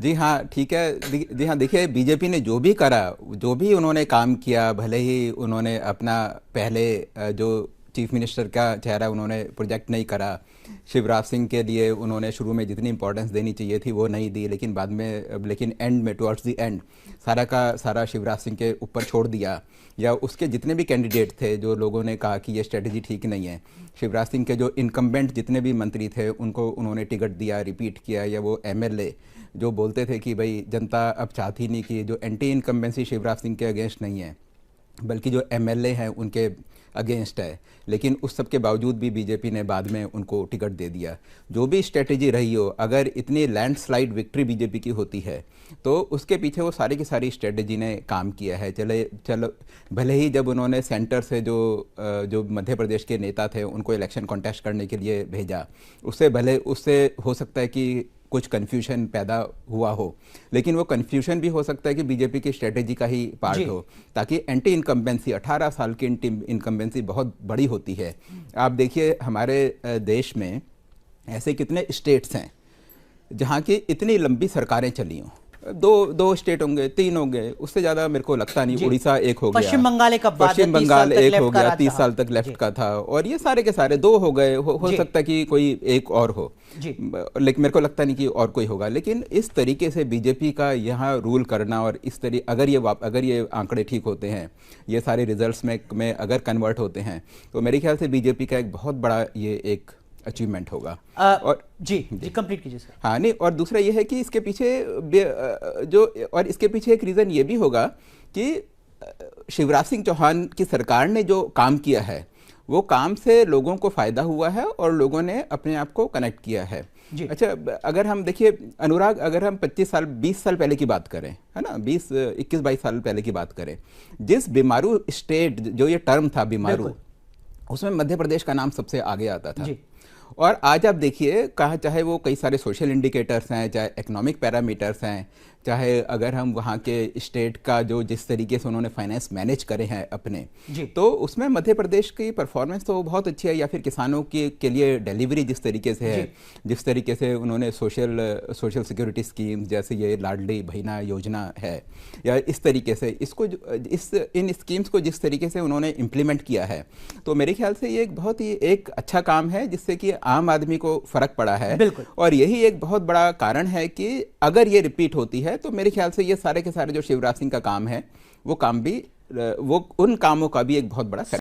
जी हाँ, ठीक है। जी हाँ, देखिए बीजेपी ने जो भी करा, जो भी उन्होंने काम किया, भले ही उन्होंने अपना पहले जो चीफ मिनिस्टर का चेहरा उन्होंने प्रोजेक्ट नहीं करा, शिवराज सिंह के लिए उन्होंने शुरू में जितनी इंपॉर्टेंस देनी चाहिए थी वो नहीं दी, लेकिन बाद में, लेकिन एंड में, टुवर्ड्स द एंड, सारा का सारा शिवराज सिंह के ऊपर छोड़ दिया। या उसके जितने भी कैंडिडेट थे जो लोगों ने कहा कि ये स्ट्रेटजी ठीक नहीं है, शिवराज सिंह के जो इनकम्बेंट जितने भी मंत्री थे उनको उन्होंने टिकट दिया, रिपीट किया। या वो एमएलए जो बोलते थे कि भाई जनता अब चाहती नहीं, कि जो एंटी इनकम्बेंसी शिवराज सिंह के अगेंस्ट नहीं है बल्कि जो एमएलए हैं उनके अगेंस्ट है, लेकिन उस सब के बावजूद भी बीजेपी ने बाद में उनको टिकट दे दिया। जो भी स्ट्रेटजी रही हो, अगर इतनी लैंडस्लाइड विक्ट्री बीजेपी की होती है तो उसके पीछे वो सारी की सारी स्ट्रेटजी ने काम किया है। चलो भले ही जब उन्होंने सेंटर से जो मध्य प्रदेश के नेता थे उनको इलेक्शन कॉन्टेस्ट करने के लिए भेजा, उससे हो सकता है कि कुछ कन्फ्यूजन पैदा हुआ हो, लेकिन वो कन्फ्यूजन भी हो सकता है कि बीजेपी की स्ट्रेटेजी का ही पार्ट हो, ताकि एंटी इनकम्बेंसी, 18 साल की एंटी इनकम्बेंसी बहुत बड़ी होती है। आप देखिए हमारे देश में ऐसे कितने स्टेट्स हैं जहाँ की इतनी लंबी सरकारें चली हों। दो स्टेट होंगे, 3 होंगे, उससे ज़्यादा मेरे को लगता नहीं। उड़ीसा एक हो गया, पश्चिम बंगाल एक हो गया, 30 साल तक लेफ्ट का था, और ये सारे के सारे 2 हो गए। हो सकता है कि कोई एक और हो, लेकिन मेरे को लगता नहीं कि और कोई होगा। लेकिन इस तरीके से बीजेपी का यहाँ रूल करना, और इस तरीके अगर ये आंकड़े ठीक होते हैं, ये सारे रिजल्ट्स में अगर कन्वर्ट होते हैं, तो मेरे ख्याल से बीजेपी का एक बहुत बड़ा ये एक अचीवमेंट होगा। और जी कंप्लीट कीजिए सर। हाँ, नहीं, और दूसरा ये है कि इसके पीछे एक रीज़न ये भी होगा कि शिवराज सिंह चौहान की सरकार ने जो काम किया है वो काम से लोगों को फ़ायदा हुआ है और लोगों ने अपने आप को कनेक्ट किया है। अच्छा, अगर हम देखिए अनुराग, अगर हम 20 साल पहले की बात करें, है ना, 21-22 साल पहले की बात करें, जिस बीमारू स्टेट, जो ये टर्म था बीमारू, उसमें मध्य प्रदेश का नाम सबसे आगे आता था। और आज आप देखिए, कहा चाहे वो कई सारे सोशल इंडिकेटर्स हैं, चाहे इकोनॉमिक पैरामीटर्स हैं, चाहे अगर हम वहाँ के स्टेट का जो जिस तरीके से उन्होंने फाइनेंस मैनेज करे हैं अपने, तो उसमें मध्य प्रदेश की परफॉर्मेंस तो बहुत अच्छी है। या फिर किसानों के लिए डिलीवरी जिस तरीके से है, जिस तरीके से उन्होंने सोशल सिक्योरिटी स्कीम जैसे ये लाडली बहना योजना है, या इस तरीके से इन स्कीम्स को जिस तरीके से उन्होंने इम्प्लीमेंट किया है, तो मेरे ख्याल से ये एक बहुत ही एक अच्छा काम है जिससे कि आम आदमी को फर्क पड़ा है। और यही एक बहुत बड़ा कारण है कि अगर ये रिपीट होती है तो मेरे ख्याल से ये सारे के सारे जो शिवराज सिंह का काम है वो काम भी, वो उन कामों का भी एक बहुत बड़ा